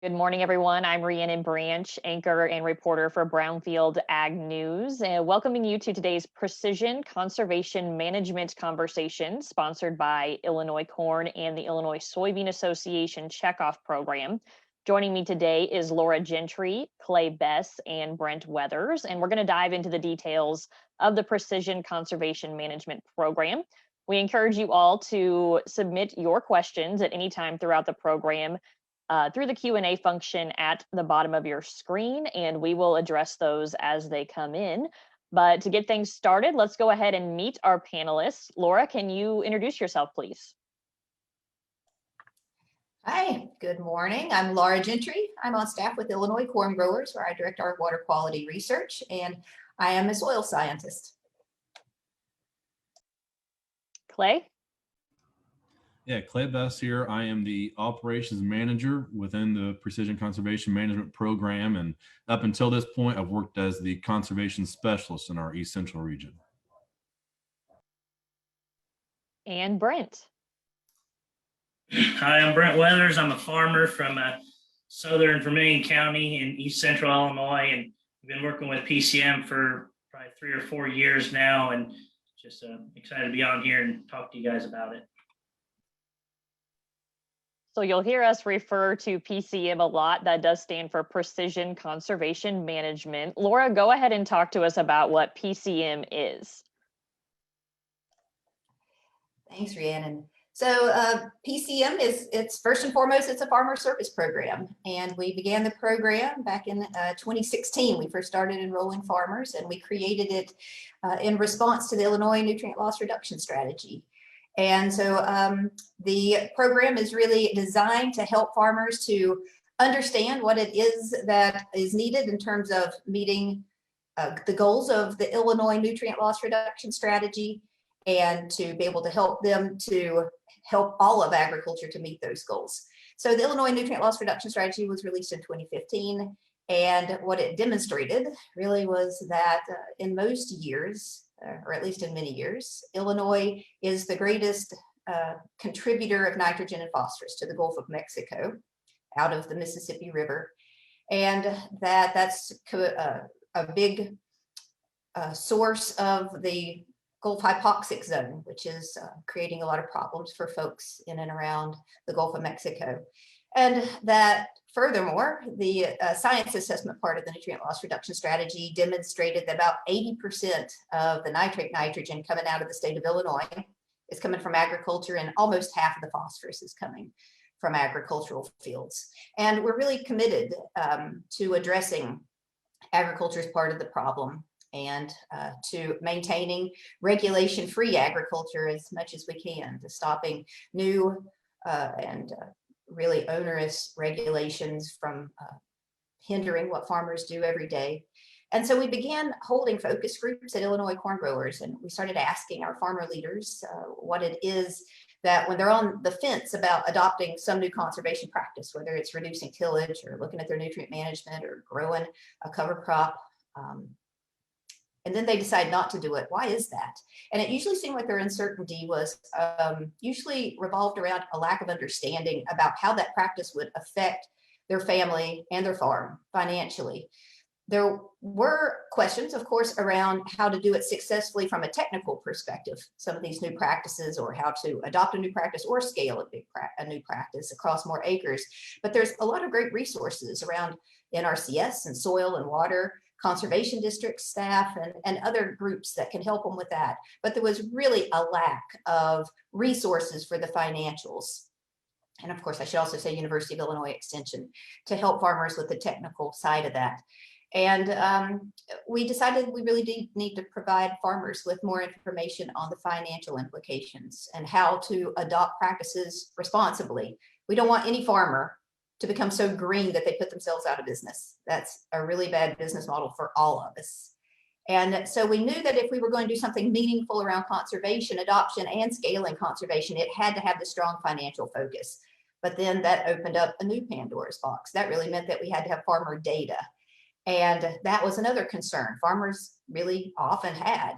Good morning, everyone. I'm Rhiannon Branch, anchor and reporter for Brownfield Ag News, and welcoming you to today's Precision Conservation Management conversation, sponsored by Illinois Corn and the Illinois Soybean Association Checkoff Program. Joining me today is Laura Gentry, Clay Bess, and Brent Weathers, and we're going to dive into the details of the Precision Conservation Management Program. We encourage you all to submit your questions at any time throughout the program through the Q&A function at the bottom of your screen, and we will address those as they come in. But to get things started, let's go ahead and meet our panelists. Laura, can you introduce yourself, please? Hi, good morning. I'm Laura Gentry. I'm on staff with Illinois Corn Growers, where I direct our water quality research, and I am a soil scientist. Clay? Yeah, Clay Bess here. I am the operations manager within the Precision Conservation Management Program. And up until this point, I've worked as the conservation specialist in our East Central region. And Brent. Hi, I'm Brent Weathers. I'm a farmer from southern Vermilion County in East Central Illinois. And I've been working with PCM for probably 3 or 4 years now. And just excited to be on here and talk to you guys about it. So you'll hear us refer to PCM a lot. That does stand for Precision Conservation Management. Laura, go ahead and talk to us about what PCM is. Thanks, Rhiannon. So PCM it's first and foremost, it's a farmer service program. And we began the program back in 2016. We first started enrolling farmers, and we created it in response to the Illinois Nutrient Loss Reduction Strategy. And so the program is really designed to help farmers to understand what it is that is needed in terms of meeting the goals of the Illinois Nutrient Loss Reduction Strategy, and to be able to help them to help all of agriculture to meet those goals. So the Illinois Nutrient Loss Reduction Strategy was released in 2015. And what it demonstrated really was that in most years, or at least in many years, Illinois is the greatest contributor of nitrogen and phosphorus to the Gulf of Mexico out of the Mississippi River. And that's a big source of the Gulf hypoxic zone, which is creating a lot of problems for folks in and around the Gulf of Mexico. And that furthermore, the science assessment part of the nutrient loss reduction strategy demonstrated that about 80% of the nitrate nitrogen coming out of the state of Illinois is coming from agriculture, and almost half of the phosphorus is coming from agricultural fields. And we're really committed to addressing agriculture as part of the problem, and to maintaining regulation-free agriculture as much as we can, to stopping new and really onerous regulations from hindering what farmers do every day. And so we began holding focus groups at Illinois Corn Growers, and we started asking our farmer leaders what it is that when they're on the fence about adopting some new conservation practice, whether it's reducing tillage or looking at their nutrient management or growing a cover crop, and then they decide not to do it. Why is that? And it usually seemed like their uncertainty was usually revolved around a lack of understanding about how that practice would affect their family and their farm financially. There were questions, of course, around how to do it successfully from a technical perspective, some of these new practices, or how to adopt a new practice or scale a new practice across more acres. But there's a lot of great resources around NRCS and soil and water, conservation district staff, and other groups that can help them with that. But there was really a lack of resources for the financials. And of course, I should also say University of Illinois Extension to help farmers with the technical side of that. And we decided we really need to provide farmers with more information on the financial implications and how to adopt practices responsibly. We don't want any farmer to become so green that they put themselves out of business. That's a really bad business model for all of us. And so we knew that if we were going to do something meaningful around conservation, adoption, and scaling conservation, it had to have the strong financial focus. But then that opened up a new Pandora's box. That really meant that we had to have farmer data. And that was another concern farmers really often had.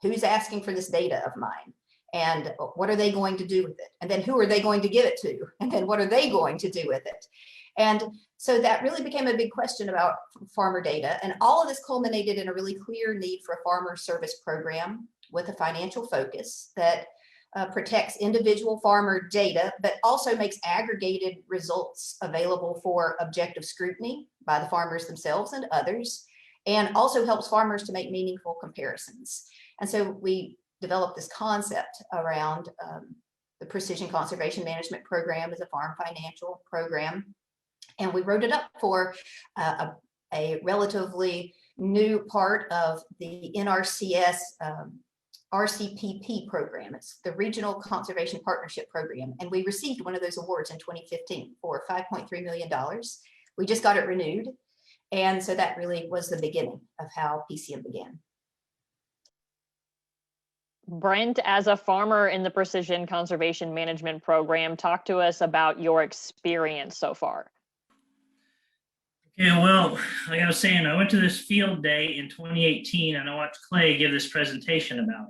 Who's asking for this data of mine? And what are they going to do with it? And then who are they going to give it to? And then what are they going to do with it? And so that really became a big question about farmer data. And all of this culminated in a really clear need for a farmer service program with a financial focus that protects individual farmer data, but also makes aggregated results available for objective scrutiny by the farmers themselves and others, and also helps farmers to make meaningful comparisons. And so we developed this concept around the Precision Conservation Management Program as a farm financial program. And we wrote it up for a relatively new part of the NRCS RCPP program. It's the Regional Conservation Partnership Program. And we received one of those awards in 2015 for $5.3 million. We just got it renewed. And so that really was the beginning of how PCM began. Brent, as a farmer in the Precision Conservation Management Program, talk to us about your experience so far. Yeah, well, like I was saying, I went to this field day in 2018 and I watched Clay give this presentation about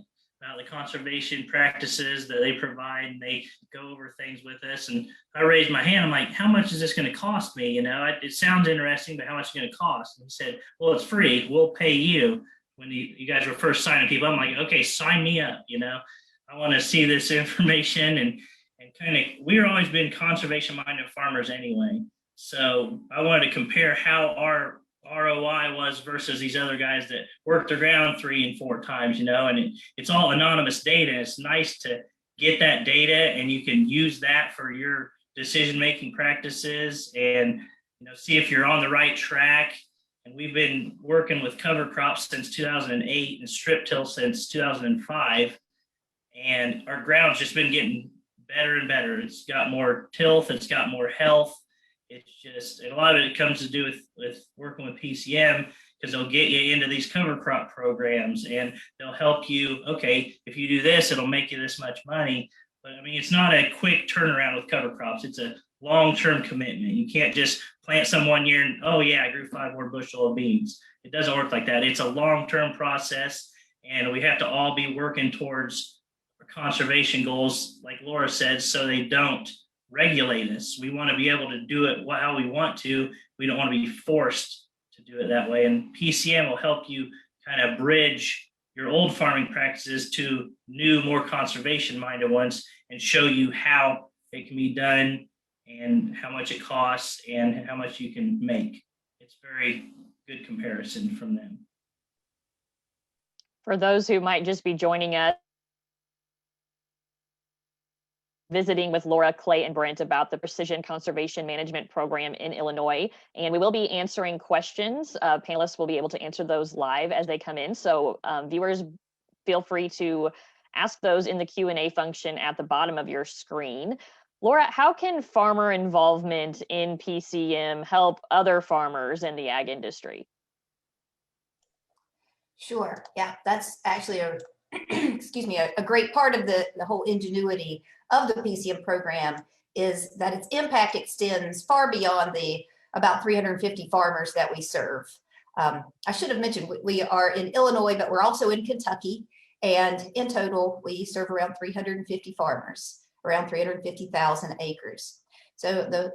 the conservation practices that they provide, and they go over things with us. And I raised my hand. I'm like, how much is this going to cost me? You know, it sounds interesting, but how much is it going to cost? And he said, well, it's free. We'll pay you. When you guys were first signing people, I'm like, okay, sign me up. You know, I want to see this information, and kind of, we've always been conservation minded farmers anyway. So I wanted to compare how our ROI was versus these other guys that work the ground 3 and 4 times, you know, and it's all anonymous data. It's nice to get that data, and you can use that for your decision-making practices and, you know, see if you're on the right track. And we've been working with cover crops since 2008 and strip till since 2005. And our ground's just been getting better and better. It's got more tilth, it's got more health. It's just, and a lot of it comes to do with working with PCM, because they'll get you into these cover crop programs and they'll help you. Okay, if you do this, it'll make you this much money. But I mean, it's not a quick turnaround with cover crops. It's a long-term commitment. You can't just plant some one year and, oh yeah, I grew 5 more bushel of beans. It doesn't work like that. It's a long-term process, and we have to all be working towards our conservation goals, like Laura said, so they don't regulate us. We want to be able to do it how we want to. We don't want to be forced to do it that way. And PCM will help you kind of bridge your old farming practices to new, more conservation-minded ones, and show you how it can be done and how much it costs and how much you can make. It's very good comparison from them. For those who might just be joining us, visiting with Laura, Clay, and Brent about the Precision Conservation Management Program in Illinois. And we will be answering questions. Panelists will be able to answer those live as they come in. So viewers, feel free to ask those in the Q&A function at the bottom of your screen. Laura, how can farmer involvement in PCM help other farmers in the ag industry? Sure. Yeah, that's actually a excuse me, a great part of the whole ingenuity of the PCM program is that its impact extends far beyond the about 350 farmers that we serve. I should have mentioned we are in Illinois, but we're also in Kentucky. And in total, we serve around 350 farmers, around 350,000 acres. So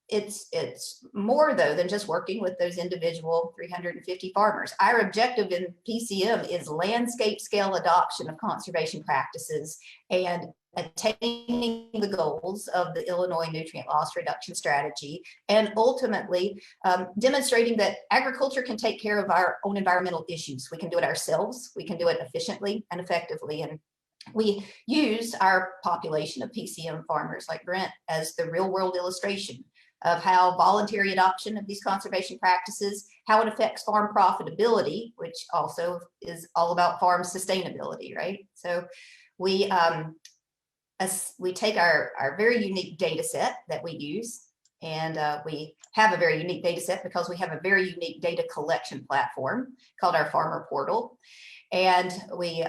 it's more, though, than just working with those individual 350 farmers. Our objective in PCM is landscape scale adoption of conservation practices and attaining the goals of the Illinois nutrient loss reduction strategy, and ultimately demonstrating that agriculture can take care of our own environmental issues. We can do it ourselves. We can do it efficiently and effectively. And we use our population of PCM farmers like Brent as the real world illustration of how voluntary adoption of these conservation practices, how it affects farm profitability, which also is all about farm sustainability, right? So we take our very unique data set that we use, and we have a very unique data set because we have a very unique data collection platform called our Farmer Portal. And we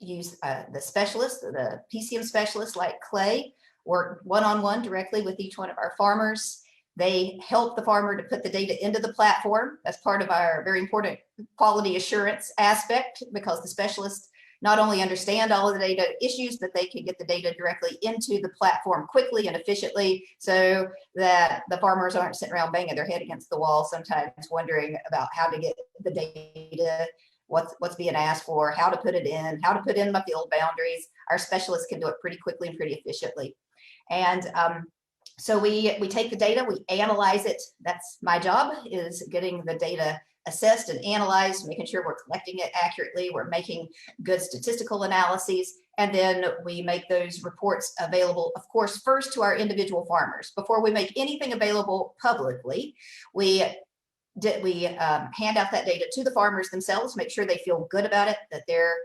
use the specialists, the PCM specialists like Clay, work one-on-one directly with each one of our farmers. They help the farmer to put the data into the platform. That's part of our very important quality assurance aspect, because the specialist not only understand all of the data issues, but they can get the data directly into the platform quickly and efficiently, so that the farmers aren't sitting around banging their head against the wall sometimes wondering about how to get the data, what's being asked for, how to put it in, how to put in my field boundaries. Our specialists can do it pretty quickly and pretty efficiently. And so we take the data, we analyze it. That's my job, is getting the data assessed and analyzed, making sure we're collecting it accurately, we're making good statistical analyses, and then we make those reports available, of course, first to our individual farmers. Before we make anything available publicly, we hand out that data to the farmers themselves, make sure they feel good about it, that they're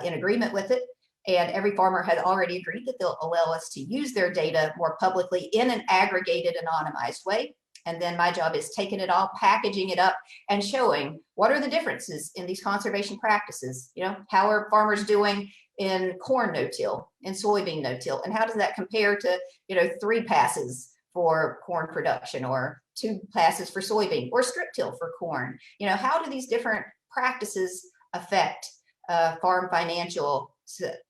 in agreement with it. And every farmer had already agreed that they'll allow us to use their data more publicly in an aggregated, anonymized way. And then my job is taking it all, packaging it up, and showing what are the differences in these conservation practices. You know, how are farmers doing in corn no-till, in soybean no-till, and how does that compare to, you know, 3 passes for corn production, or 2 passes for soybean, or strip till for corn? You know, how do these different practices affect farm financial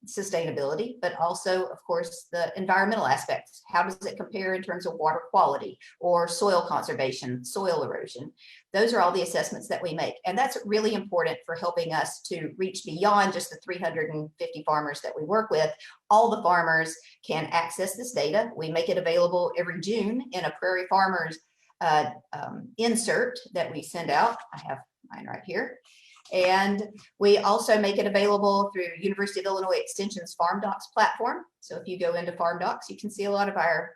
sustainability, but also, of course, the environmental aspects? How does it compare in terms of water quality or soil conservation, soil erosion? Those are all the assessments that we make. And that's really important for helping us to reach beyond just the 350 farmers that we work with. All the farmers can access this data. We make it available every June in a Prairie Farmers insert that we send out. I have mine right here. And we also make it available through University of Illinois Extension's Farm Docs platform. So if you go into Farm Docs, you can see a lot of our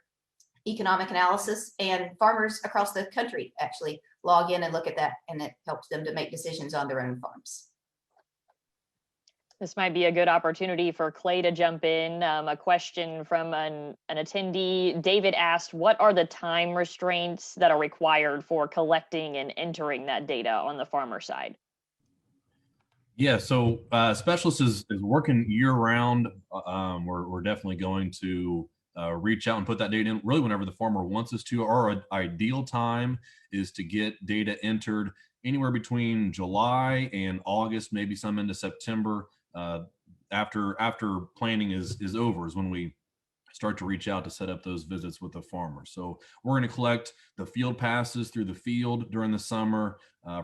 economic analysis, and farmers across the country actually log in and look at that, and it helps them to make decisions on their own farms. This might be a good opportunity for Clay to jump in. A question from an attendee. David asked, what are the time restraints that are required for collecting and entering that data on the farmer side? Yeah, so Specialist is working year round. We're definitely going to reach out and put that data in really whenever the farmer wants us to. Our ideal time is to get data entered anywhere between July and August, maybe some into September. After planning is over is when we start to reach out to set up those visits with the farmer. So we're going to collect the field passes through the field during the summer,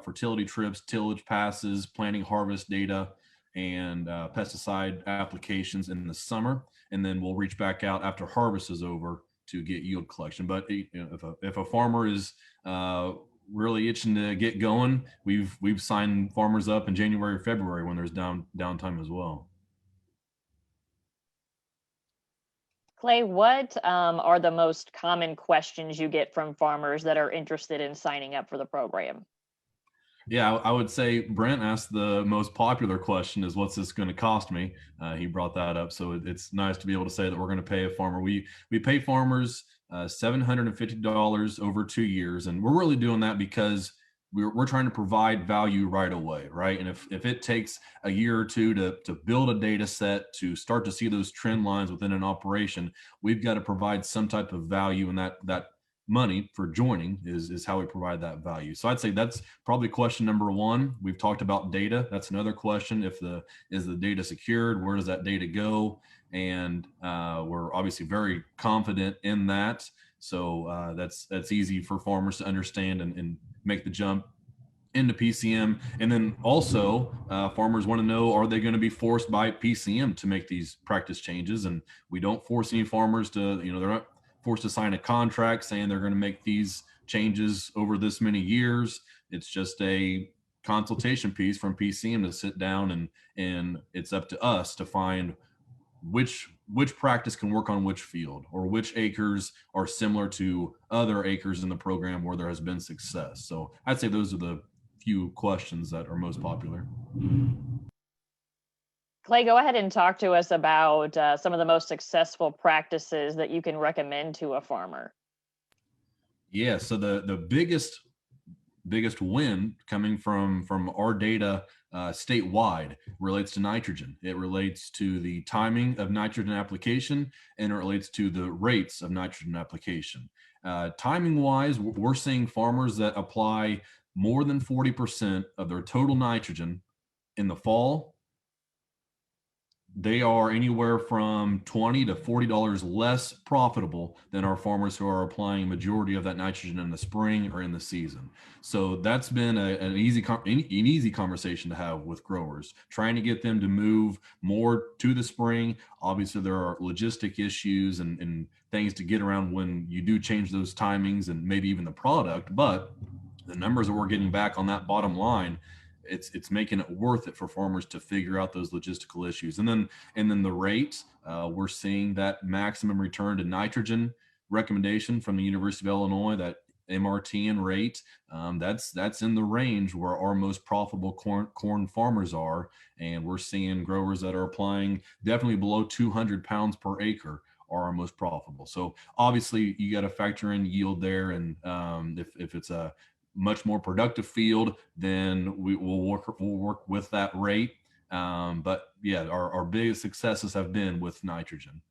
fertility trips, tillage passes, planting harvest data, and pesticide applications in the summer. And then we'll reach back out after harvest is over to get yield collection. But you know, if a farmer is really itching to get going, we've signed farmers up in January or February when there's downtime as well. Clay, what are the most common questions you get from farmers that are interested in signing up for the program? Yeah, I would say Brent asked the most popular question is, what's this going to cost me? He brought that up. So it's nice to be able to say that we're going to pay a farmer. We pay farmers $750 over 2 years. And we're really doing that because we're trying to provide value right away, right? And if it takes a year or two to build a data set, to start to see those trend lines within an operation, we've got to provide some type of value, and that money for joining is how we provide that value. So I'd say that's probably question number one. We've talked about data. That's another question. Is the data secured? Where does that data go? And we're obviously very confident in that. So that's easy for farmers to understand and make the jump into PCM. And then also farmers want to know, are they going to be forced by PCM to make these practice changes? And we don't force any farmers to, they're not forced to sign a contract saying they're going to make these changes over this many years. It's just a consultation piece from PCM to sit down, and it's up to us to find which practice can work on which field, or which acres are similar to other acres in the program where there has been success. So I'd say those are the few questions that are most popular. Clay, go ahead and talk to us about some of the most successful practices that you can recommend to a farmer. Yeah, so the biggest win coming from our data statewide relates to nitrogen. It relates to the timing of nitrogen application, and it relates to the rates of nitrogen application. Timing wise, we're seeing farmers that apply more than 40% of their total nitrogen in the fall they are anywhere from $20 to $40 less profitable than our farmers who are applying majority of that nitrogen in the spring or in the season. So that's been an easy conversation to have with growers, trying to get them to move more to the spring. Obviously, there are logistic issues and things to get around when you do change those timings and maybe even the product, but the numbers that we're getting back on that bottom line, it's making it worth it for farmers to figure out those logistical issues. And then the rates, we're seeing that maximum return to nitrogen recommendation from the University of Illinois, that MRTN rate, that's in the range where our most profitable corn farmers are. And we're seeing growers that are applying definitely below 200 pounds per acre are our most profitable. So obviously you got to factor in yield there. And if it's a much more productive field, then we'll work with that rate. But yeah, our biggest successes have been with nitrogen.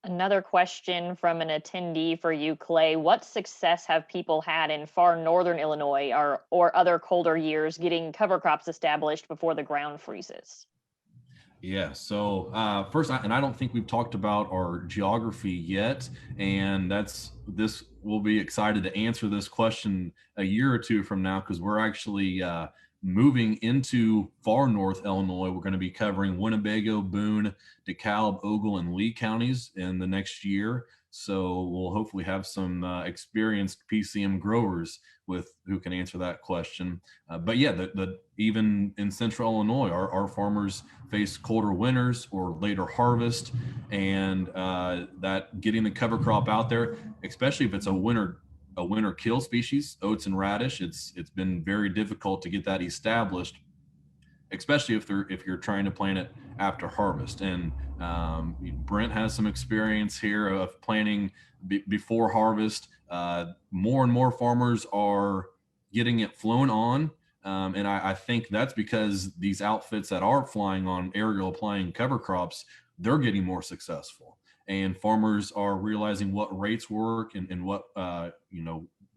Another question from an attendee for you, Clay. What success have people had in far northern Illinois or other colder years getting cover crops established before the ground freezes? Yeah, so first, and I don't think we've talked about our geography yet, and we'll be excited to answer this question a year or two from now, because we're actually moving into far north Illinois. We're going to be covering Winnebago, Boone, DeKalb, Ogle, and Lee counties in the next year. So we'll hopefully have some experienced PCM growers who can answer that question. But yeah, even in central Illinois, our farmers face colder winters or later harvest, and that getting the cover crop out there, especially if it's a winter kill species, oats and radish, it's been very difficult to get that established, especially if you're trying to plant it after harvest. And Brent has some experience here of planting before harvest. More and more farmers are getting it flown on. And I think that's because these outfits that are flying on aerial applying cover crops, they're getting more successful. And farmers are realizing what rates work and what,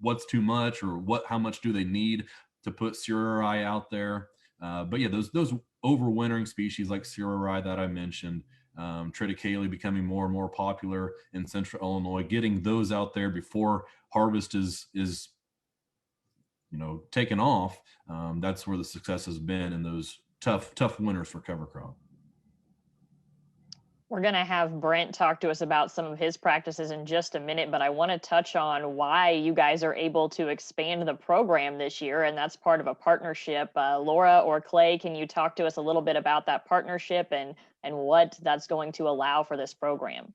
what's too much, or how much do they need to put Siri out there. But yeah, those overwintering species like Siri that I mentioned, triticale becoming more and more popular in central Illinois, getting those out there before harvest is taken off. That's where the success has been in those tough winters for cover crop. We're going to have Brent talk to us about some of his practices in just a minute, but I want to touch on why you guys are able to expand the program this year, and that's part of a partnership. Laura or Clay, can you talk to us a little bit about that partnership and what that's going to allow for this program?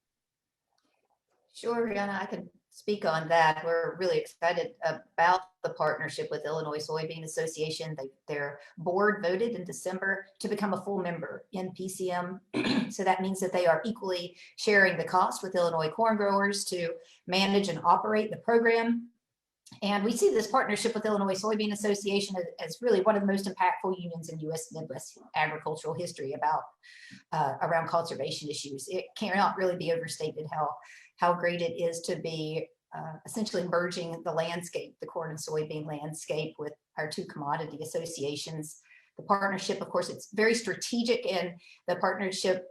Sure, Rihanna, I can speak on that. We're really excited about the partnership with Illinois Soybean Association. Their board voted in December to become a full member in PCM. So that means that they are equally sharing the cost with Illinois corn growers to manage and operate the program. And we see this partnership with Illinois Soybean Association as really one of the most impactful unions in U.S. Midwest agricultural history around conservation issues. It cannot really be overstated how great it is to be essentially merging the landscape, the corn and soybean landscape, with our two commodity associations. The partnership, of course, it's very strategic, and the partnership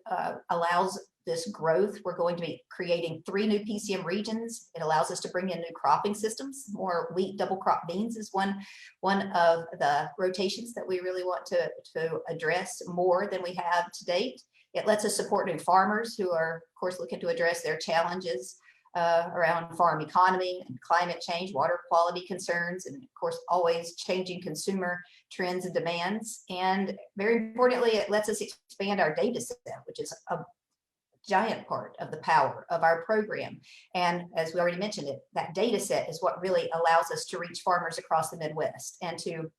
allows this growth. We're going to be creating 3 new PCM regions. It allows us to bring in new cropping systems. More wheat, double crop beans is one of the rotations that we really want to address more than we have to date. It lets us support new farmers who are, of course, looking to address their challenges around farm economy and climate change, water quality concerns, and of course, always changing consumer trends and demands. And very importantly, it lets us expand our data set, which is a giant part of the power of our program. And as we already mentioned, that data set is what really allows us to reach farmers across the Midwest and to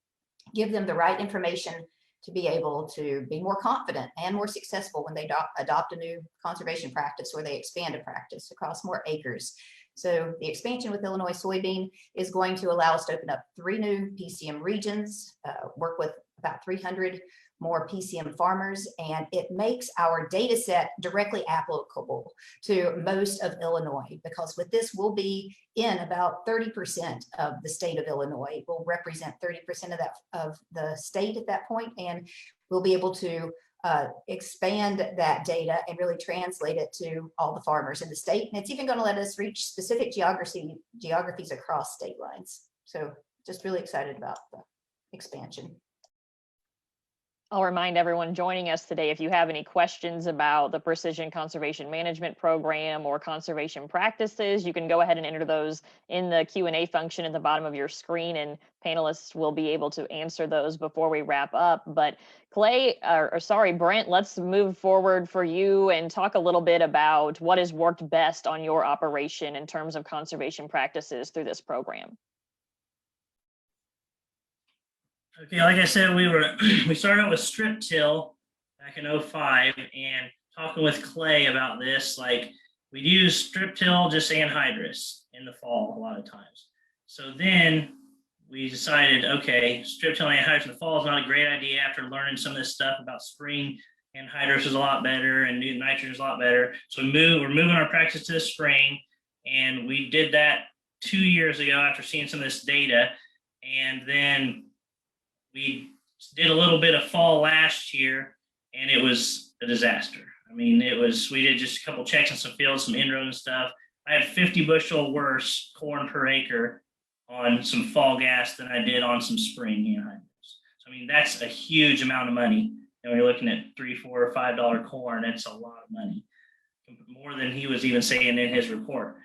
give them the right information to be able to be more confident and more successful when they adopt a new conservation practice or they expand a practice across more acres. So the expansion with Illinois Soybean is going to allow us to open up 3 new PCM regions, work with about 300 more PCM farmers, and it makes our data set directly applicable to most of Illinois, because with this, we'll be in about 30% of the state of Illinois. We'll represent 30% of the state at that point, and we'll be able to expand that data and really translate it to all the farmers in the state. And it's even going to let us reach specific geographies across state lines. So just really excited about the expansion. I'll remind everyone joining us today, if you have any questions about the Precision Conservation Management Program or conservation practices, you can go ahead and enter those in the Q&A function at the bottom of your screen, and panelists will be able to answer those before we wrap up. But Brent, let's move forward for you and talk a little bit about what has worked best on your operation in terms of conservation practices through this program. Okay, like I said, we started out with strip till back in 05, and talking with Clay about this, like we'd use strip till just anhydrous in the fall a lot of times. So then we decided, okay, strip till anhydrous in the fall is not a great idea after learning some of this stuff about spring. Anhydrous is a lot better and new nitrogen is a lot better. So we're moving our practice to the spring, and we did that 2 years ago after seeing some of this data. And then we did a little bit of fall last year, and it was a disaster. I mean, we did just a couple checks in some fields, some inroad and stuff. I had 50 bushel worse corn per acre on some fall gas than I did on some spring anhydrous. So, I mean, that's a huge amount of money. And when you're looking at $3, $4, or $5 corn, that's a lot of money, more than he was even saying in his report.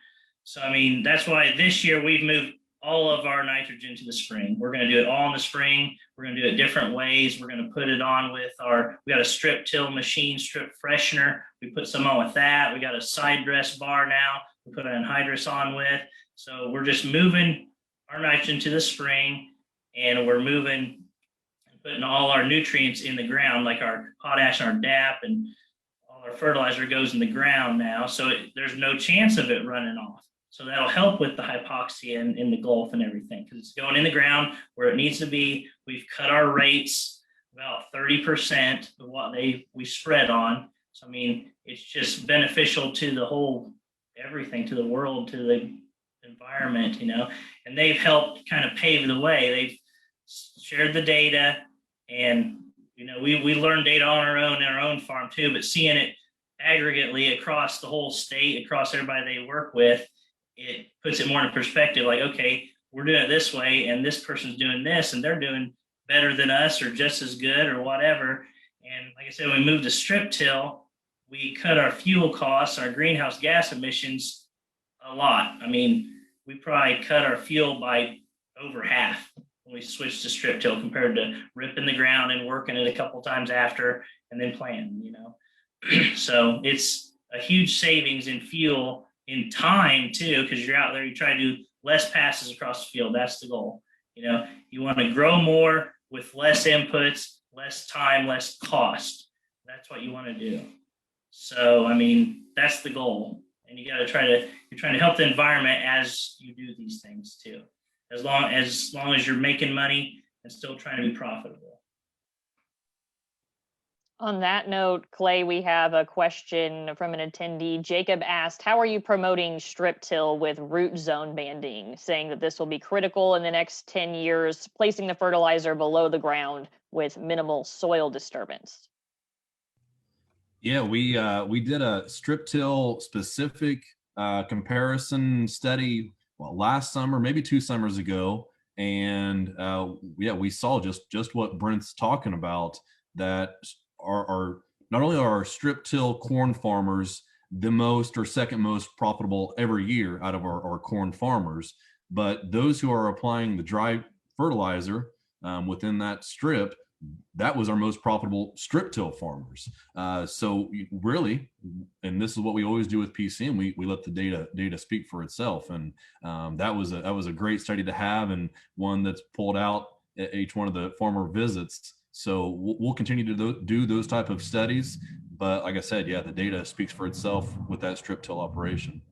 So, I mean, that's why this year we've moved all of our nitrogen to the spring. We're going to do it all in the spring. We're going to do it different ways. We're going to put it on with we got a strip till machine, strip freshener. We put some on with that. We got a side dress bar now. We put an anhydrous on with. So we're just moving our nitrogen to the spring, and we're moving and putting all our nutrients in the ground, like our potash and our DAP, and all our fertilizer goes in the ground now. So there's no chance of it running off. So that'll help with the hypoxia in the Gulf and everything, because it's going in the ground where it needs to be. We've cut our rates about 30% of what we spread on. So, I mean, it's just beneficial to the whole, everything, to the world, to the environment, and they've helped kind of pave the way. They've shared the data, and, we learn data on our own in our own farm too, but seeing it aggregately across the whole state, across everybody they work with, it puts it more in perspective, like, okay, we're doing it this way, and this person's doing this, and they're doing better than us or just as good or whatever. And like I said, when we moved to strip till, we cut our fuel costs, our greenhouse gas emissions a lot. I mean, we probably cut our fuel by over half when we switched to strip till compared to ripping the ground and working it a couple times after and then planting, So it's a huge savings in fuel, in time too, because you're out there, you try to do less passes across the field. That's the goal. You want to grow more with less inputs, less time, less cost. That's what you want to do. So, I mean, that's the goal. And you got to you're trying to help the environment as you do these things too. As long as you're making money and still trying to be profitable. On that note, Clay, we have a question from an attendee. Jacob asked, how are you promoting strip till with root zone banding, saying that this will be critical in the next 10 years, placing the fertilizer below the ground with minimal soil disturbance? Yeah, we did a strip till specific comparison study, last summer, maybe 2 summers ago. And we saw just what Brent's talking about, that are not only are our strip till corn farmers the most or second most profitable every year out of our corn farmers, but those who are applying the dry fertilizer within that strip, that was our most profitable strip till farmers. So really, and this is what we always do with PCM, we let the data speak for itself. And that was a great study to have, and one that's pulled out at each one of the farmer visits. So we'll continue to do those type of studies. But like I said, the data speaks for itself with that strip till operation.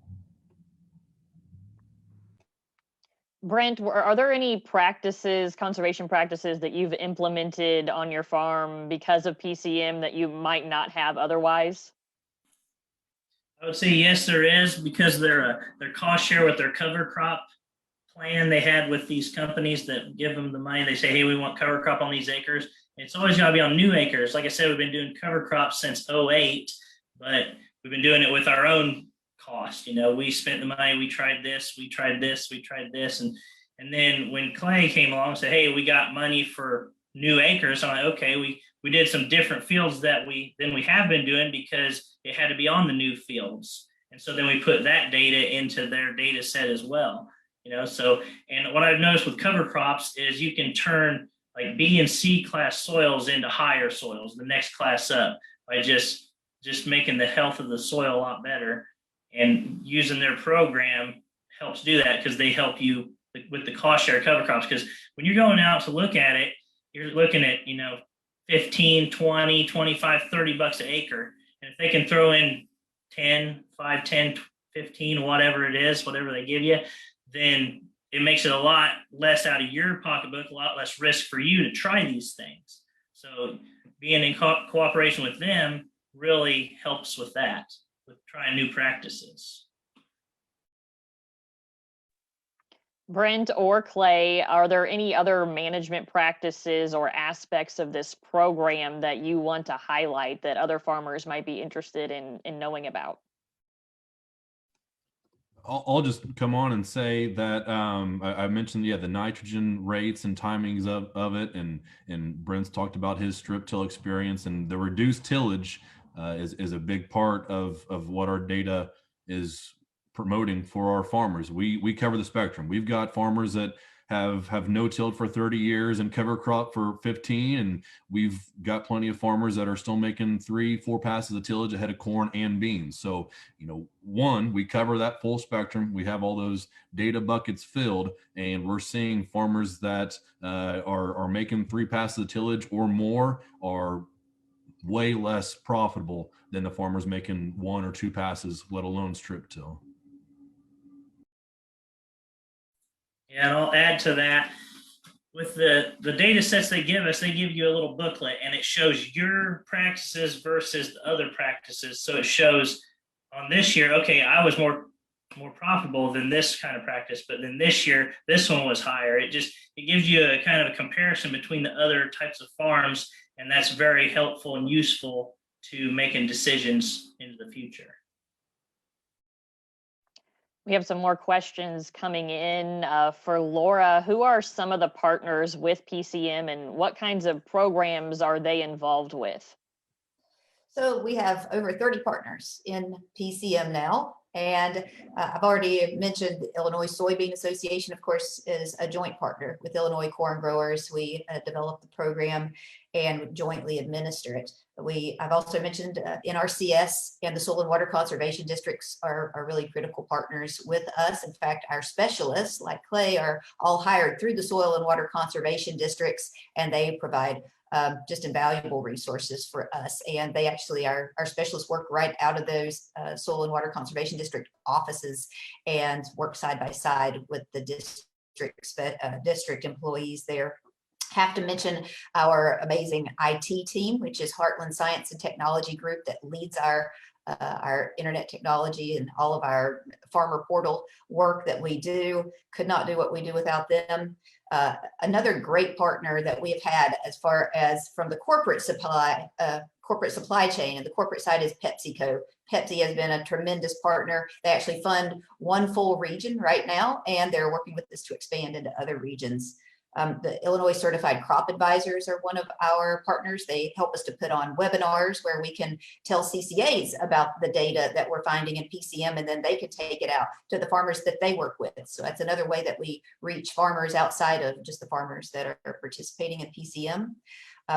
Brent, are there any practices, conservation practices that you've implemented on your farm because of PCM that you might not have otherwise? I would say yes, there is, because their cost share with their cover crop plan they had with these companies that give them the money. They say, hey, we want cover crop on these acres. It's always got to be on new acres. Like I said, we've been doing cover crops since '08, but we've been doing it with our own cost. We spent the money, we tried this, we tried this, we tried this. And then when Clay came along and said, hey, we got money for new acres, I'm like, okay, we did some different fields than we have been doing, because it had to be on the new fields. And so then we put that data into their data set as well. So, and what I've noticed with cover crops is you can turn like B and C class soils into higher soils, the next class up, by just making the health of the soil a lot better. And using their program helps do that, because they help you with the cost share cover crops. Because when you're going out to look at it, you're looking at, 15, 20, 25, $30 an acre. And if they can throw in 10, 5, 10, 15, whatever it is, whatever they give you, then it makes it a lot less out of your pocketbook, a lot less risk for you to try these things. So being in cooperation with them really helps with that, with trying new practices. Brent or Clay, are there any other management practices or aspects of this program that you want to highlight that other farmers might be interested in knowing about? I'll just come on and say that I mentioned, the nitrogen rates and timings of it, and Brent's talked about his strip till experience, and the reduced tillage is a big part of what our data is promoting for our farmers. We cover the spectrum. We've got farmers that have no tilled for 30 years and cover crop for 15, and we've got plenty of farmers that are still making 3-4 passes of tillage ahead of corn and beans. So one, we cover that full spectrum. We have all those data buckets filled, and we're seeing farmers that are making 3 passes of tillage or more are way less profitable than the farmers making 1 or 2 passes, let alone strip till. Yeah, and I'll add to that, with the data sets they give us, they give you a little booklet, and it shows your practices versus the other practices. So it shows on this year, okay, I was more profitable than this kind of practice, but then this year, this one was higher. It gives you a kind of a comparison between the other types of farms, and that's very helpful and useful to making decisions into the future. We have some more questions coming in for Laura. Who are some of the partners with PCM, and what kinds of programs are they involved with? So we have over 30 partners in PCM now. And I've already mentioned the Illinois Soybean Association, of course, is a joint partner with Illinois corn growers. We develop the program and jointly administer it. I've also mentioned NRCS and the Soil and Water Conservation Districts are really critical partners with us. In fact, our specialists like Clay are all hired through the Soil and Water Conservation Districts, and they provide just invaluable resources for us. And they actually, our specialists work right out of those Soil and Water Conservation District offices and work side by side with the district employees there. Have to mention our amazing IT team, which is Heartland Science and Technology Group, that leads our internet technology and all of our farmer portal work that we do. Could not do what we do without them. Another great partner that we've had as far as from the corporate supply chain, and the corporate side is PepsiCo. Pepsi has been a tremendous partner. They actually fund one full region right now, and they're working with us to expand into other regions. The Illinois Certified Crop Advisors are one of our partners. They help us to put on webinars where we can tell CCAs about the data that we're finding in PCM, and then they can take it out to the farmers that they work with. So that's another way that we reach farmers outside of just the farmers that are participating in PCM.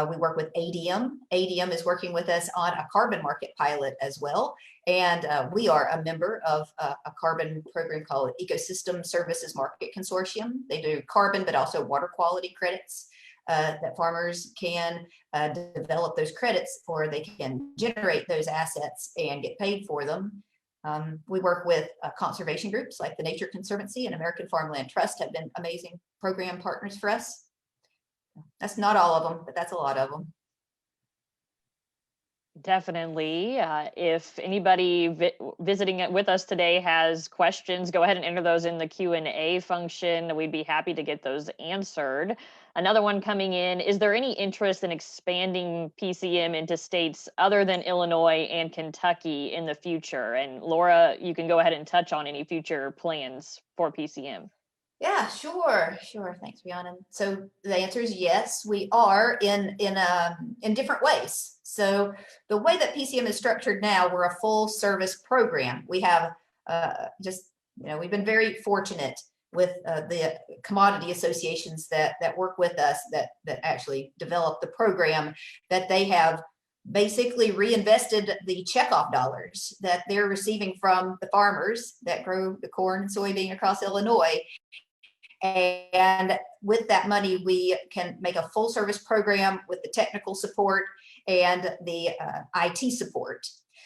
We work with ADM. ADM is working with us on a carbon market pilot as well. And we are a member of a carbon program called Ecosystem Services Market Consortium. They do carbon, but also water quality credits that farmers can develop those credits, or they can generate those assets and get paid for them. We work with conservation groups like the Nature Conservancy and American Farmland Trust have been amazing program partners for us. That's not all of them, but that's a lot of them. Definitely. If anybody visiting it with us today has questions, go ahead and enter those in the Q&A function. We'd be happy to get those answered. Another one coming in, is there any interest in expanding PCM into states other than Illinois and Kentucky in the future? And Laura, you can go ahead and touch on any future plans for PCM. Yeah, sure. Thanks, Rhiannon. So the answer is yes, we are in different ways. So the way that PCM is structured now, we're a full service program. We have we've been very fortunate with the commodity associations that work with us that actually develop the program, that they have basically reinvested the checkoff dollars that they're receiving from the farmers that grow the corn and soybean across Illinois. And with that money, we can make a full service program with the technical support and the IT support.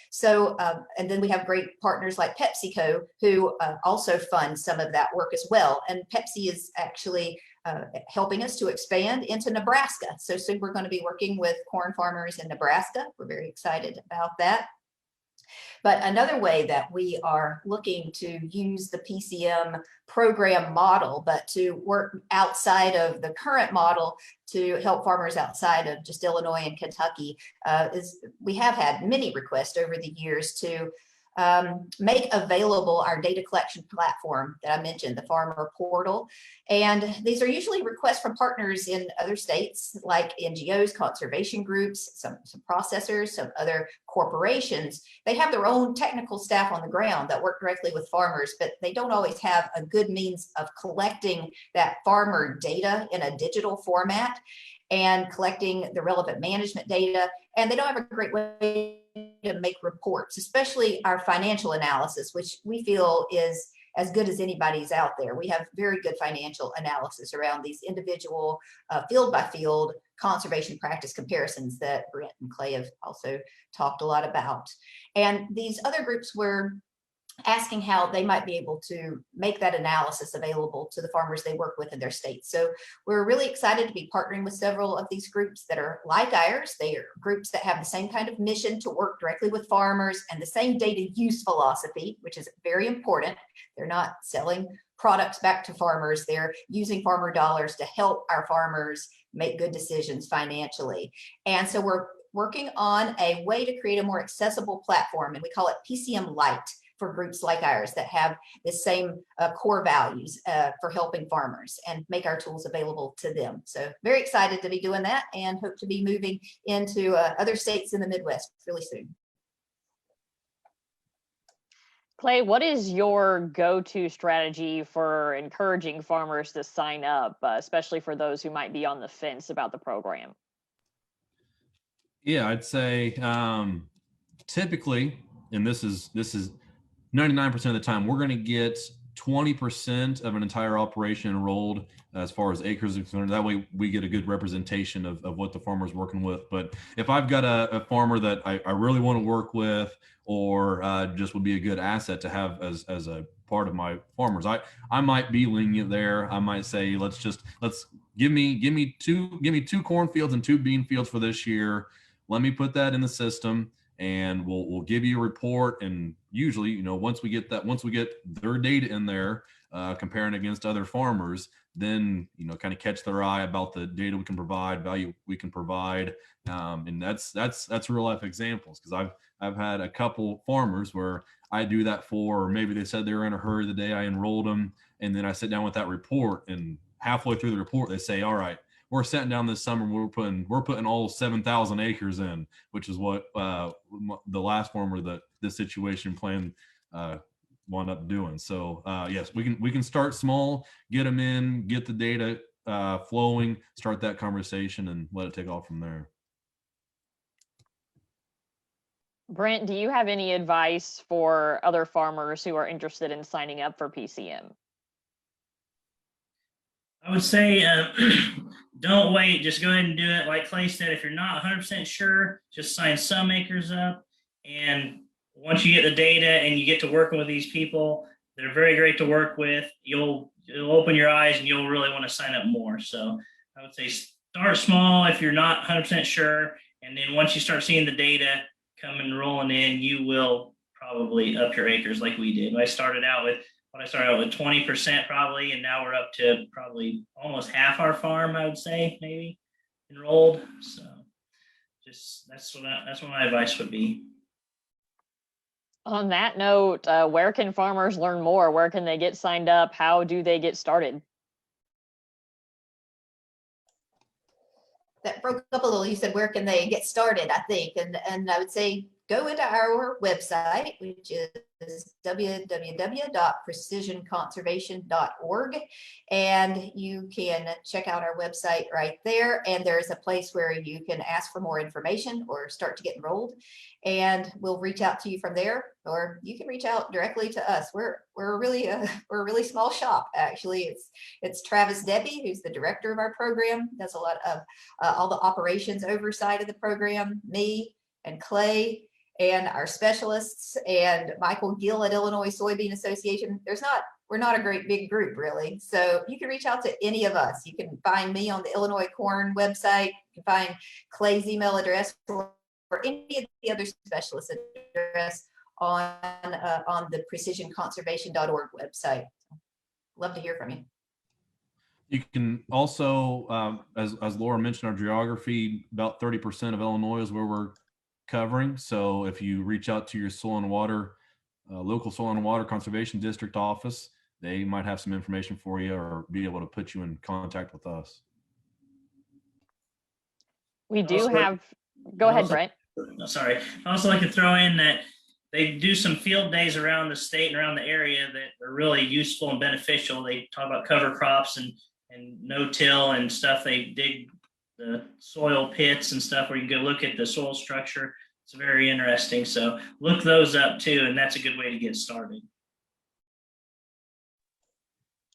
So, and then we have great partners like PepsiCo who also fund some of that work as well. And Pepsi is actually helping us to expand into Nebraska. So soon we're going to be working with corn farmers in Nebraska. We're very excited about that. But another way that we are looking to use the PCM program model, but to work outside of the current model to help farmers outside of just Illinois and Kentucky, is we have had many requests over the years to make available our data collection platform that I mentioned, the farmer portal. And these are usually requests from partners in other states like NGOs, conservation groups, some processors, some other corporations. They have their own technical staff on the ground that work directly with farmers, but they don't always have a good means of collecting that farmer data in a digital format and collecting the relevant management data. And they don't have a great way to make reports, especially our financial analysis, which we feel is as good as anybody's out there. We have very good financial analysis around these individual field by field conservation practice comparisons that Brent and Clay have also talked a lot about. And these other groups were asking how they might be able to make that analysis available to the farmers they work with in their states. So we're really excited to be partnering with several of these groups that are like ours. They are groups that have the same kind of mission to work directly with farmers and the same data use philosophy, which is very important. They're not selling products back to farmers. They're using farmer dollars to help our farmers make good decisions financially. And so we're working on a way to create a more accessible platform, and we call it PCM Lite, for groups like ours that have the same core values for helping farmers and make our tools available to them. So very excited to be doing that and hope to be moving into other states in the Midwest really soon. Clay, what is your go-to strategy for encouraging farmers to sign up, especially for those who might be on the fence about the program? Yeah, I'd say typically, and this is 99% of the time, we're going to get 20% of an entire operation enrolled as far as acres are concerned. That way we get a good representation of what the farmer's working with. But if I've got a farmer that I really want to work with, or just would be a good asset to have as a part of my farmers, I might be lenient there. I might say, let's give me two cornfields and 2 bean fields for this year. Let me put that in the system, and we'll give you a report. And usually, once we get their data in there, comparing against other farmers, then kind of catch their eye about the data we can provide, value we can provide, and that's real life examples, because I've had a couple farmers where I do that for, or maybe they said they were in a hurry the day I enrolled them, and then I sit down with that report, and halfway through the report they say, all right, we're sitting down this summer, we're putting all 7,000 acres in, which is what the last farmer that this situation plan wound up doing. So yes, we can start small, get them in, get the data flowing, start that conversation, and let it take off from there. Brent, do you have any advice for other farmers who are interested in signing up for PCM? I would say don't wait. Just go ahead and do it. Like Clay said, if you're not 100% sure, just sign some acres up. And once you get the data and you get to working with these people, they're very great to work with. You'll open your eyes and you'll really want to sign up more. So I would say start small if you're not 100% sure. And then once you start seeing the data coming rolling in, you will probably up your acres like we did. I started out with 20% probably, and now we're up to probably almost half our farm, I would say, maybe enrolled. So just that's what my advice would be. On that note, where can farmers learn more? Where can they get signed up? How do they get started? That broke up a little. You said, where can they get started, I think. And I would say, go into our website, which is www.precisionconservation.org. And you can check out our website right there. And there's a place where you can ask for more information or start to get enrolled. And we'll reach out to you from there, or you can reach out directly to us. We're a really small shop, actually. It's Travis Debbie, who's the director of our program, does a lot of all the operations oversight of the program, me and Clay and our specialists, and Michael Gill at Illinois Soybean Association. We're not a great big group, really. So you can reach out to any of us. You can find me on the Illinois Corn website. You can find Clay's email address or any of the other specialists' address on the precisionconservation.org website. Love to hear from you. You can also, as Laura mentioned, our geography, about 30% of Illinois is where we're covering. So if you reach out to your soil and water, local soil and water conservation district office, they might have some information for you or be able to put you in contact with us. We do have, go ahead, Brent. Sorry. I also like to throw in that they do some field days around the state and around the area that are really useful and beneficial. They talk about cover crops and no-till and stuff. They dig the soil pits and stuff where you can go look at the soil structure. It's very interesting. So look those up too, and that's a good way to get started.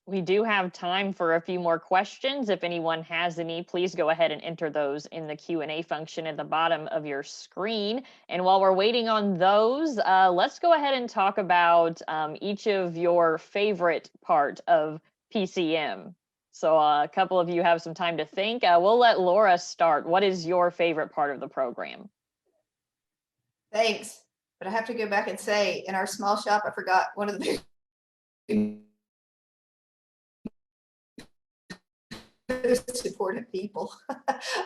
We do have time for a few more questions. If anyone has any, please go ahead and enter those in the Q&A function at the bottom of your screen. And while we're waiting on those, let's go ahead and talk about each of your favorite part of PCM. So a couple of you have some time to think. We'll let Laura start. What is your favorite part of the program? Thanks. But I have to go back and say, in our small shop, I forgot one of the supportive people.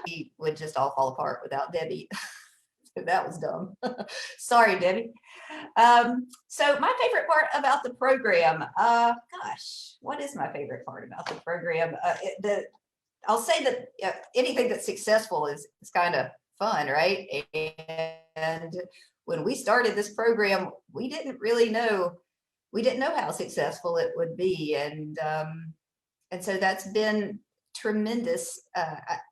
We would just all fall apart without Debbie. That was dumb. Sorry, Debbie. So my favorite part about the program, gosh, what is my favorite part about the program? I'll say that anything that's successful is kind of fun, right? And when we started this program, we didn't know how successful it would be, and so that's been tremendous.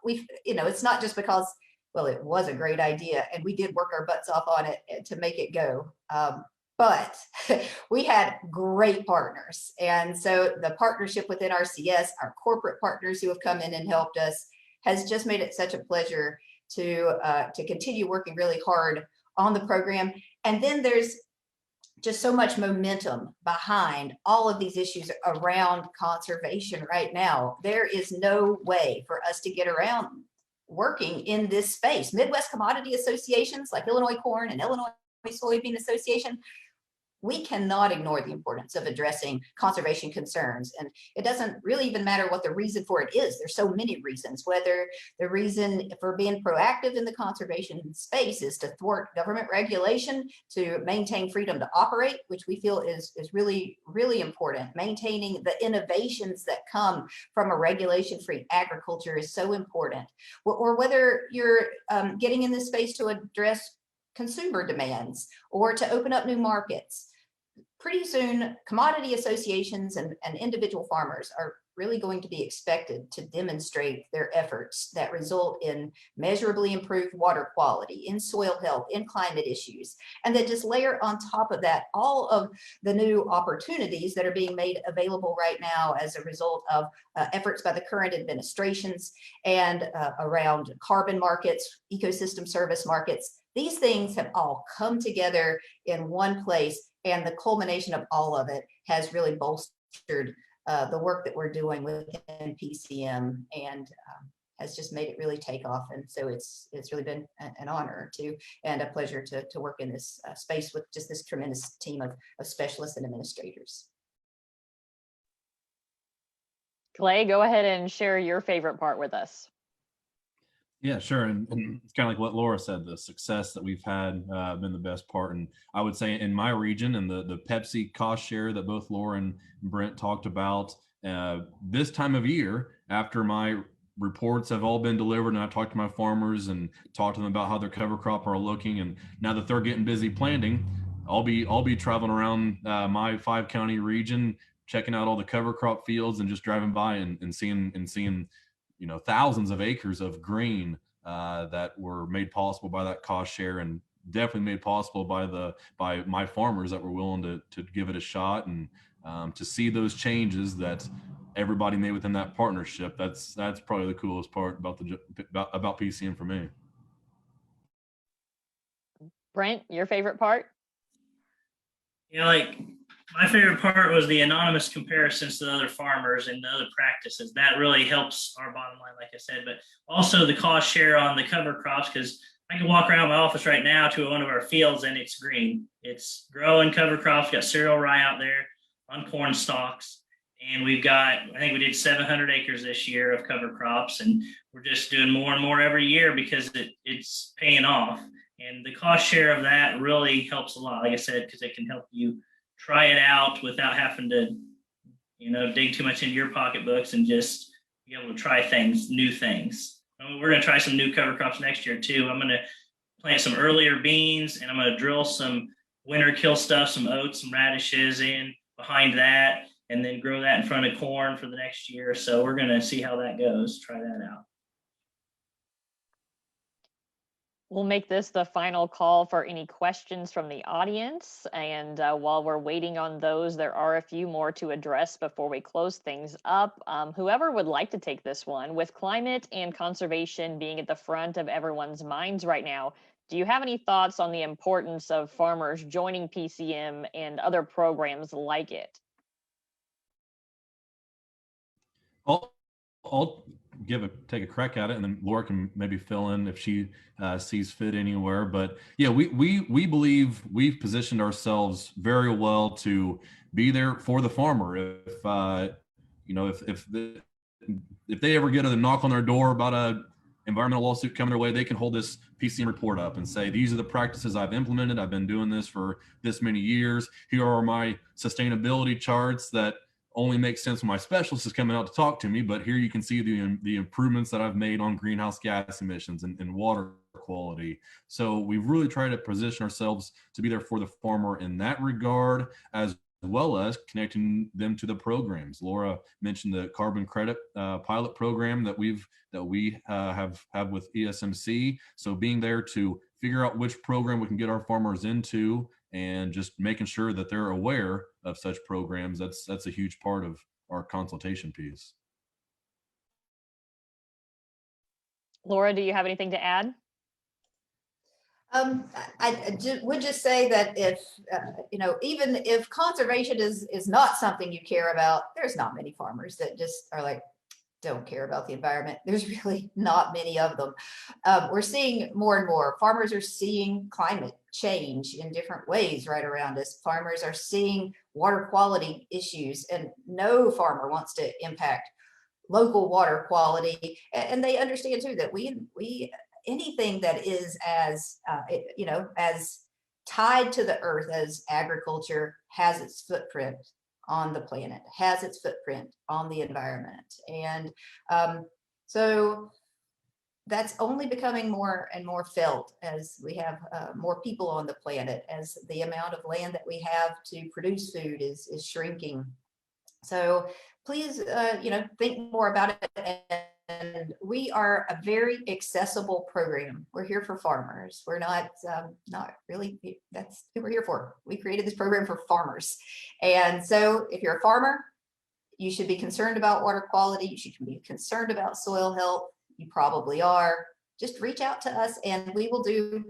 It's not just because, well, it was a great idea and we did work our butts off on it to make it go, but we had great partners. And so the partnership within RCS, our corporate partners who have come in and helped us, has just made it such a pleasure to continue working really hard on the program. And then there's just so much momentum behind all of these issues around conservation right now. There is no way for us to get around working in this space. Midwest commodity associations like Illinois Corn and Illinois Soybean Association, we cannot ignore the importance of addressing conservation concerns. And it doesn't really even matter what the reason for it is. There's so many reasons, whether the reason for being proactive in the conservation space is to thwart government regulation, to maintain freedom to operate, which we feel is really, really important. Maintaining the innovations that come from a regulation-free agriculture is so important. Or whether you're getting in this space to address consumer demands or to open up new markets. Pretty soon, commodity associations and individual farmers are really going to be expected to demonstrate their efforts that result in measurably improved water quality, in soil health, in climate issues, and then just layer on top of that all of the new opportunities that are being made available right now as a result of efforts by the current administrations and around carbon markets, ecosystem service markets. These things have all come together in one place, and the culmination of all of it has really bolstered the work that we're doing within PCM and has just made it really take off. And so it's really been an honor and a pleasure to work in this space with just this tremendous team of specialists and administrators. Clay, go ahead and share your favorite part with us. Yeah, sure. And it's kind of like what Laura said, the success that we've had been the best part. And I would say in my region and the Pepsi cost share that both Laura and Brent talked about this time of year, after my reports have all been delivered and I talked to my farmers and talked to them about how their cover crop are looking. And now that they're getting busy planting, I'll be traveling around my 5-county region, checking out all the cover crop fields and just driving by and seeing thousands of acres of green that were made possible by that cost share, and definitely made possible by my farmers that were willing to give it a shot, and to see those changes that everybody made within that partnership. That's probably the coolest part about PCM for me. Brent, your favorite part? Like my favorite part was the anonymous comparisons to the other farmers and the other practices. That really helps our bottom line, like I said, but also the cost share on the cover crops, because I can walk around my office right now to one of our fields and it's green. It's growing cover crops, got cereal rye out there on corn stalks. And we've got, I think we did 700 acres this year of cover crops, and we're just doing more and more every year because it's paying off. And the cost share of that really helps a lot, like I said, because it can help you try it out without having to, dig too much into your pocketbooks and just be able to try new things. We're going to try some new cover crops next year too. I'm going to plant some earlier beans, and I'm going to drill some winter kill stuff, some oats, some radishes in behind that, and then grow that in front of corn for the next year. So we're going to see how that goes, try that out. We'll make this the final call for any questions from the audience. And while we're waiting on those, there are a few more to address before we close things up. Whoever would like to take this one, with climate and conservation being at the front of everyone's minds right now, do you have any thoughts on the importance of farmers joining PCM and other programs like it? I'll take a crack at it, and then Laura can maybe fill in if she sees fit anywhere. But yeah, we believe we've positioned ourselves very well to be there for the farmer. If they ever get a knock on their door about a environmental lawsuit coming their way, they can hold this PCM report up and say, these are the practices I've implemented. I've been doing this for this many years. Here are my sustainability charts that only makes sense when my specialist is coming out to talk to me, but here you can see the improvements that I've made on greenhouse gas emissions and water quality. So we've really tried to position ourselves to be there for the farmer in that regard, as well as connecting them to the programs. Laura mentioned the carbon credit pilot program that we have with ESMC. So being there to figure out which program we can get our farmers into, and just making sure that they're aware of such programs. That's a huge part of our consultation piece. Laura, do you have anything to add? I would just say that if, even if conservation is not something you care about, there's not many farmers that just are like, don't care about the environment. There's really not many of them. We're seeing more and more. Farmers are seeing climate change in different ways right around us. Farmers are seeing water quality issues, and no farmer wants to impact local water quality. And they understand too that we anything that is as as tied to the earth as agriculture has its footprint on the planet, has its footprint on the environment. And so that's only becoming more and more felt as we have more people on the planet, as the amount of land that we have to produce food is shrinking. So please, think more about it. And we are a very accessible program. We're here for farmers. We're not really, that's who we're here for. We created this program for farmers. And so if you're a farmer, you should be concerned about water quality. You should be concerned about soil health. You probably are. Just reach out to us and we will do,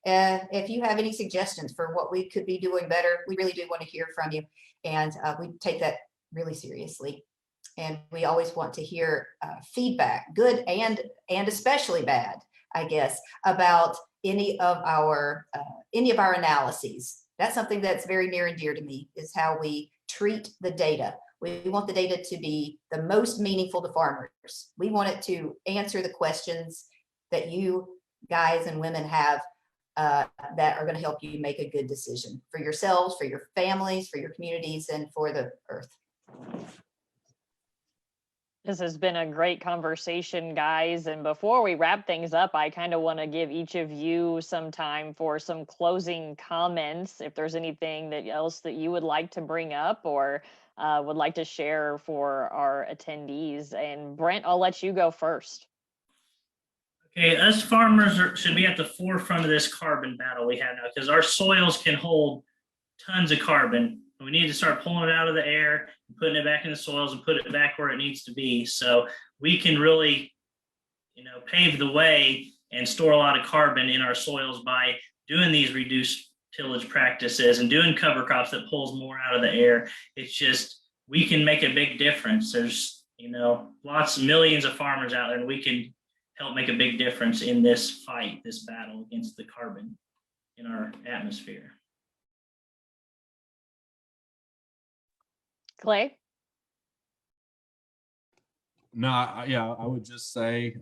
if you have any suggestions for what we could be doing better, we really do want to hear from you. And we take that really seriously. And we always want to hear feedback, good and especially bad, I guess, about any of our analyses. That's something that's very near and dear to me, is how we treat the data. We want the data to be the most meaningful to farmers. We want it to answer the questions that you guys and women have that are going to help you make a good decision for yourselves, for your families, for your communities, and for the earth. This has been a great conversation, guys. And before we wrap things up, I kind of want to give each of you some time for some closing comments. If there's anything else that you would like to bring up or would like to share for our attendees. And Brent, I'll let you go first. Okay, us farmers should be at the forefront of this carbon battle we have now, because our soils can hold tons of carbon. We need to start pulling it out of the air, putting it back in the soils, and put it back where it needs to be. So we can really, pave the way and store a lot of carbon in our soils by doing these reduced tillage practices and doing cover crops that pulls more out of the air. It's just, we can make a big difference. There's, millions of farmers out there, and we can help make a big difference in this fight, this battle against the carbon in our atmosphere. Clay? No, I would just say,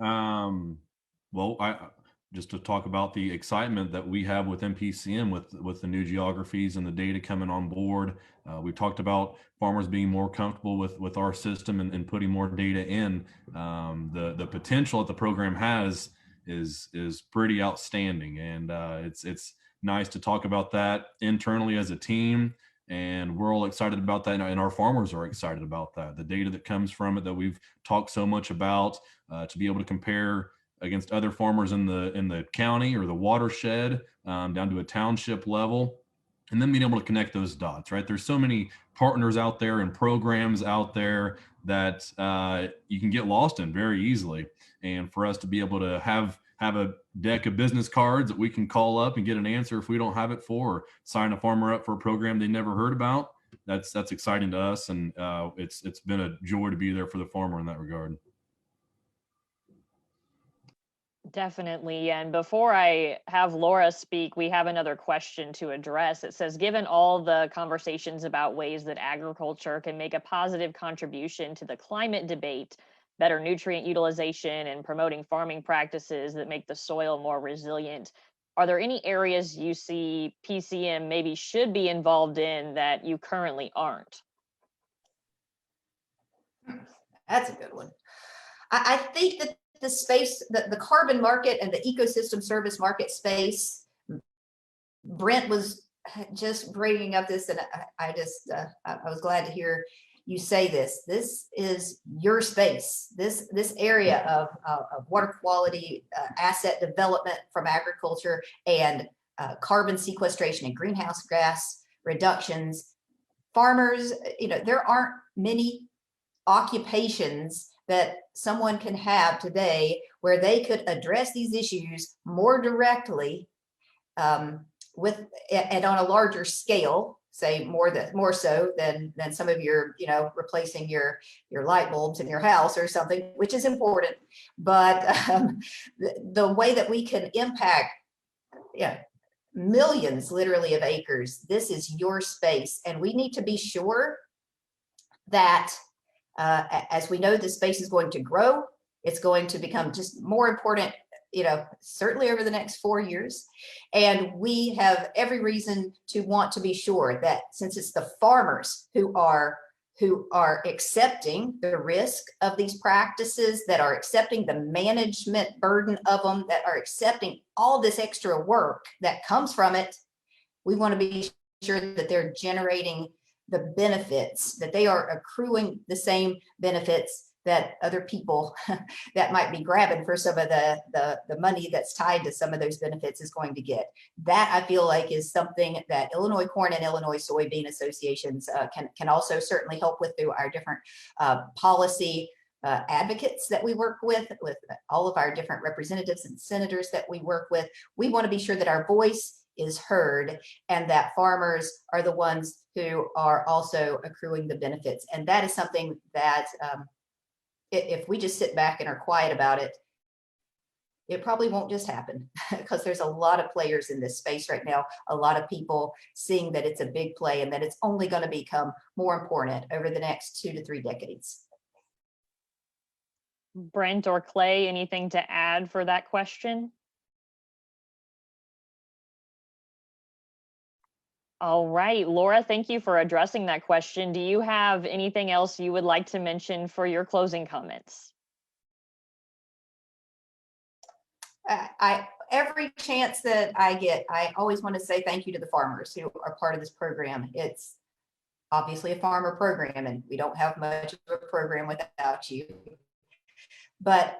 just to talk about the excitement that we have within PCM with the new geographies and the data coming on board. We talked about farmers being more comfortable with our system and putting more data in. The potential that the program has is pretty outstanding, and it's nice to talk about that internally as a team. And we're all excited about that, and our farmers are excited about that. The data that comes from it that we've talked so much about, to be able to compare against other farmers in the county or the watershed, down to a township level, and then being able to connect those dots, right? There's so many partners out there and programs out there that you can get lost in very easily. And for us to be able to have a deck of business cards that we can call up and get an answer if we don't have it for, or sign a farmer up for a program they never heard about, that's exciting to us. And it's been a joy to be there for the farmer in that regard. Definitely. And before I have Laura speak, we have another question to address. It says, given all the conversations about ways that agriculture can make a positive contribution to the climate debate, better nutrient utilization, and promoting farming practices that make the soil more resilient, are there any areas you see PCM maybe should be involved in that you currently aren't? That's a good one. I think that the space, the carbon market and the ecosystem service market space, Brent was just bringing up this, and I was glad to hear you say this. This is your space. This area of water quality, asset development from agriculture, and carbon sequestration and greenhouse gas reductions. Farmers, there aren't many occupations that someone can have today where they could address these issues more directly, and on a larger scale, say more so than some of your, replacing your light bulbs in your house or something, which is important. But the way that we can impact millions literally of acres, this is your space. And we need to be sure that as we know, this space is going to grow. It's going to become just more important, certainly over the next 4 years. And we have every reason to want to be sure that, since it's the farmers who are accepting the risk of these practices, that are accepting the management burden of them, that are accepting all this extra work that comes from it, we want to be sure that they're generating the benefits, that they are accruing the same benefits that other people that might be grabbing for some of the money that's tied to some of those benefits is going to get. That I feel like is something that Illinois Corn and Illinois Soybean Associations can also certainly help with through our different policy advocates that we work with all of our different representatives and senators that we work with. We want to be sure that our voice is heard and that farmers are the ones who are also accruing the benefits. And that is something that if we just sit back and are quiet about it, it probably won't just happen because there's a lot of players in this space right now, a lot of people seeing that it's a big play and that it's only going to become more important over the next 2 to 3 decades. Brent or Clay, anything to add for that question? All right, Laura, thank you for addressing that question. Do you have anything else you would like to mention for your closing comments? Every chance that I get, I always want to say thank you to the farmers who are part of this program. It's obviously a farmer program and we don't have much of a program without you. But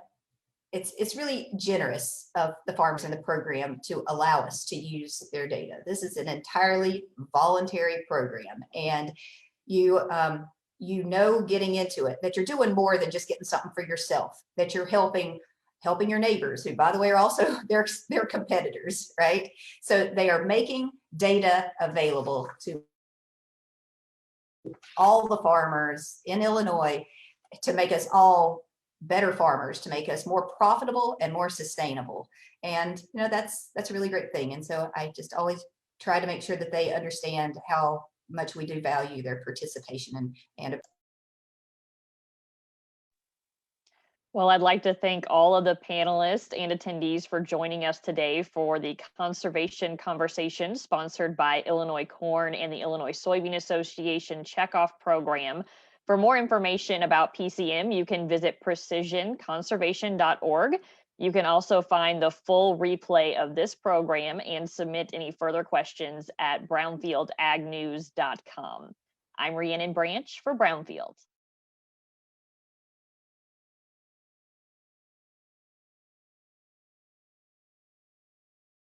it's really generous of the farmers in the program to allow us to use their data. This is an entirely voluntary program, and you know getting into it that you're doing more than just getting something for yourself, that you're helping your neighbors, who by the way are also their competitors, right? So they are making data available to all the farmers in Illinois to make us all better farmers, to make us more profitable and more sustainable. And you know, that's a really great thing. And so I just always try to make sure that they understand how much we do value their participation and Well, I'd like to thank all of the panelists and attendees for joining us today for the Conservation Conversation sponsored by Illinois Corn and the Illinois Soybean Association Checkoff Program. For more information about PCM, you can visit precisionconservation.org. You can also find the full replay of this program and submit any further questions at brownfieldagnews.com. I'm Rhiannon Branch for Brownfield.